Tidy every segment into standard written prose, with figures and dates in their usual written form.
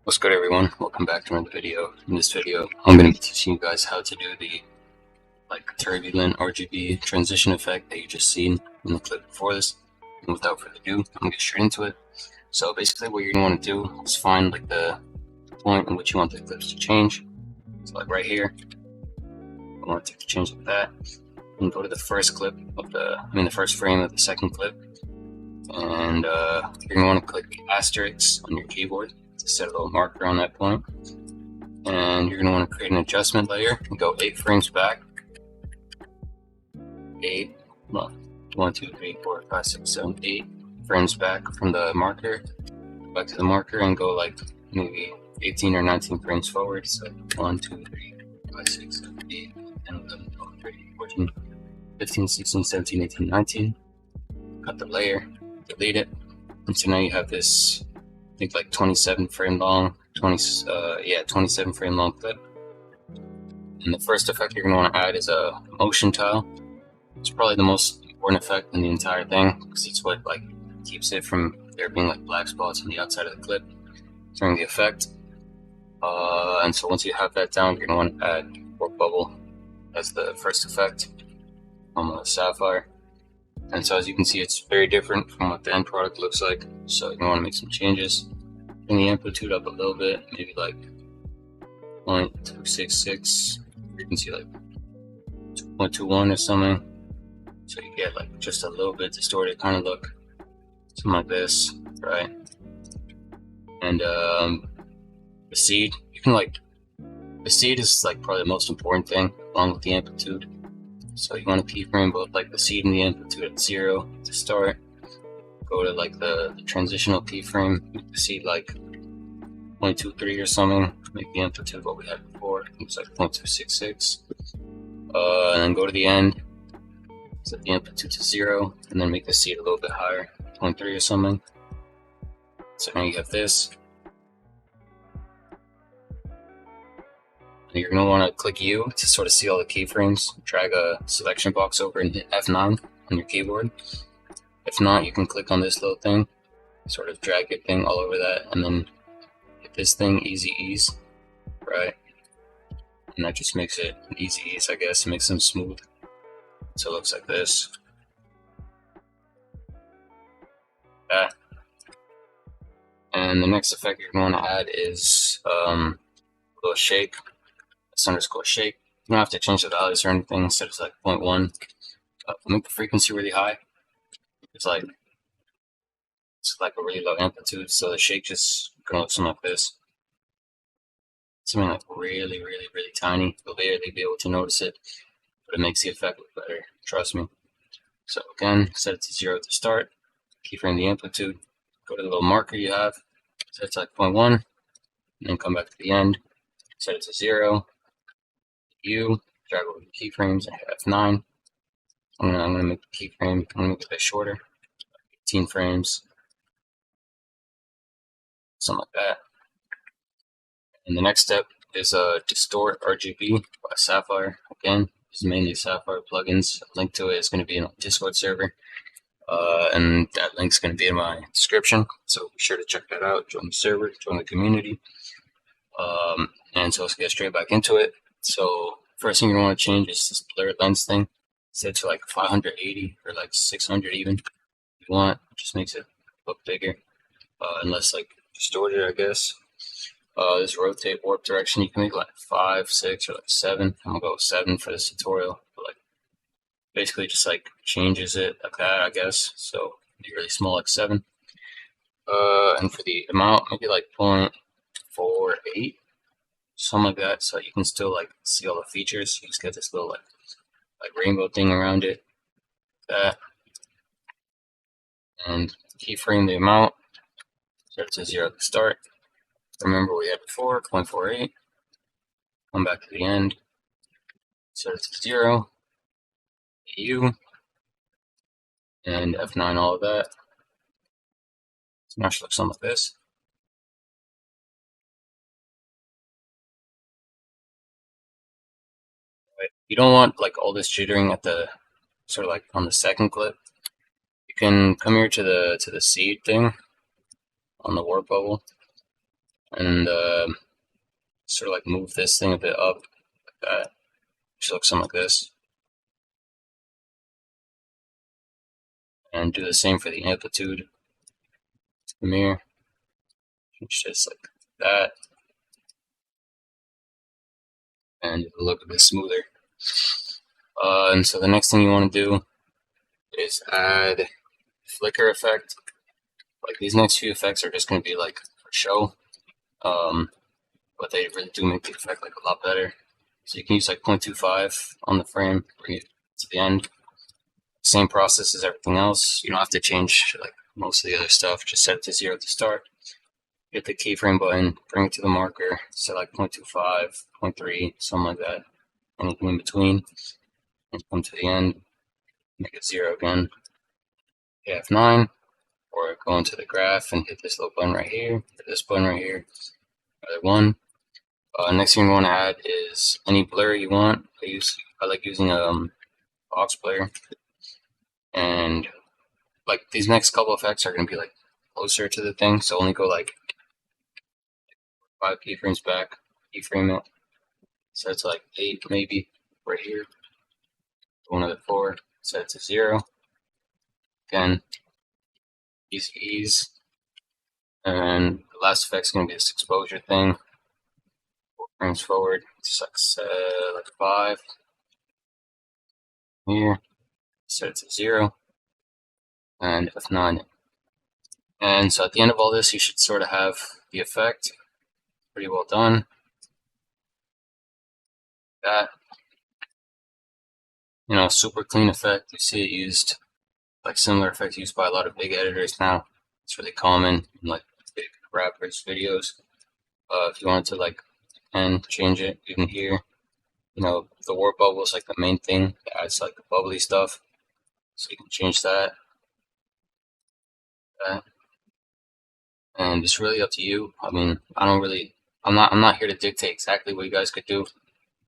What's good, everyone? Welcome back to another video. In this video, I'm going to be teaching you guys how to do the turbulent RGB transition effect that you just seen in the clip before this. And without further ado, I'm going to get straight into it. So basically, what you're going to want to do is find the point in which you want the clips to change. So right here, I want it to change like that. And go to the first clip of the first frame of the second clip, and you're going to want to click the asterisk on your keyboard to set a little marker on that point. And you're going to want to create an adjustment layer and go 8 frames back. 8 frames back from the marker, back to the marker, and go maybe 18 or 19 frames forward. So 1, 2, 3, 4, 5, 6, 7, 8, 10, 11, 12, 13, 14, 15, 16, 17, 18, 19. Cut the layer, delete it, and so now you have this, I think 27 frame long, 27 frame long clip. And the first effect you're going to want to add is a motion tile. It's probably the most important effect in the entire thing, because it's what keeps it from there being black spots on the outside of the clip during the effect. And so once you have that down, you're going to want to add warp bubble as the first effect on the sapphire. And so as you can see, it's very different from what the end product looks like. So you're going to want to make some changes. Bring the amplitude up a little bit, maybe 0.266. You can see 2.21 or something. So you get just a little bit distorted kind of look, something like this, right? And the seed, you can the seed is probably the most important thing along with the amplitude. So you want to keyframe both the seed and the amplitude at 0 to start. Go to the transitional keyframe, make the seed 0.23 or something, make the amplitude what we had before, it's 0.266. And then go to the end, set the amplitude to 0, and then make the seed a little bit higher, 0.3 or something. So now you have this. You're going to want to click U to sort of see all the keyframes. Drag a selection box over and hit F9 on your keyboard. If not, you can click on this little thing, sort of drag your thing all over that, and then hit this thing, easy ease, right? And that just makes it an easy ease, I guess. It makes them smooth. So it looks like this. That. And the next effect you're going to add is a little shake. Underscore shake. You don't have to change the values or anything. Instead it's 0.1. Make the frequency really high. It's a really low amplitude, so the shake just gonna look something like this. Something really, really, really tiny. You'll barely be able to notice it, but it makes the effect look better. Trust me. So again, set it to 0 to start. Keyframe the amplitude. Go to the little marker you have. Set it to 0.1, and then come back to the end. Set it to 0. U, drag over the keyframes and hit F9. I'm gonna make the keyframe, I'm gonna make it a bit shorter, 18 frames, something like that. And the next step is distort RGB by Sapphire. Again, this is mainly Sapphire plugins. A link to it is going to be in my Discord server, and that link's going to be in my description. So be sure to check that out. Join the server, join the community. And so let's get straight back into it. So first thing you want to change is this blur lens thing. Set to 580 or 600 even. If you want, it just makes it look bigger, and less distorted, I guess. This rotate warp direction, you can make 5, 6, or 7. I'm gonna go with 7 for this tutorial. But basically just changes it like that, I guess. So be really small, 7. And for the amount, maybe 0.48. Something like that, so you can still see all the features. You just get this little rainbow thing around it, that, and keyframe the amount. Set it to 0 to start. Remember what we had before, 0.48. Come back to the end. Set it to 0. U and F9, all of that. So now it should look something like this. You don't want all this jittering at the sort of on the second clip. You can come here to the seed thing on the warp bubble, and sort of like move this thing a bit up like that. Should look something like this. And do the same for the amplitude. Premiere. Change this like that. And it'll look a bit smoother. And so the next thing you want to do is add flicker effect. Like these next few effects are just going to be like for show, but they really do make the effect like a lot better. So you can use like 0.25 on the frame, bring it to the end. Same process as everything else. You don't have to change like most of the other stuff. Just set it to 0 at the start. Hit the keyframe button, bring it to the marker, set like 0.25, 0.3, something like that. Anything in between. And come to the end, make it 0 again. F9, or go into the graph and hit this little button right here, hit this button right here, either one. Next thing you want to add is any blur you want. I like using box blur, and like these next couple effects are going to be like closer to the thing, so only go like 5 keyframes back, keyframe it, set it to like 8 maybe, right here, go another 4, set it to 0, again, easy ease, and the last effect is going to be this exposure thing, 4 frames forward, just like 5, here, set it to 0, and F9. And so at the end of all this, you should sort of have the effect pretty well done. That, you know, super clean effect. You see it used, like similar effects used by a lot of big editors now. It's really common in like big rappers' videos. If you wanted to like and change it, even here, you know, the warp bubble is like the main thing that adds like the bubbly stuff. So you can change that. And it's really up to you. I mean, I'm not here to dictate exactly what you guys could do.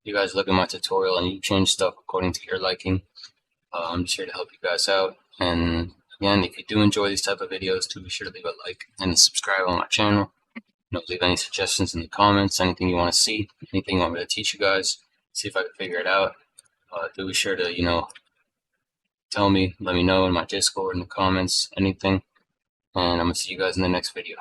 You guys look at my tutorial and you change stuff according to your liking. I'm just here to help you guys out. And again, if you do enjoy these type of videos, do be sure to leave a like and subscribe on my channel. You know, leave any suggestions in the comments, anything you want to see, anything you want me to teach you guys, see if I can figure it out. Do be sure to, you know, tell me, let me know in my Discord, in the comments, anything. And I'm going to see you guys in the next video.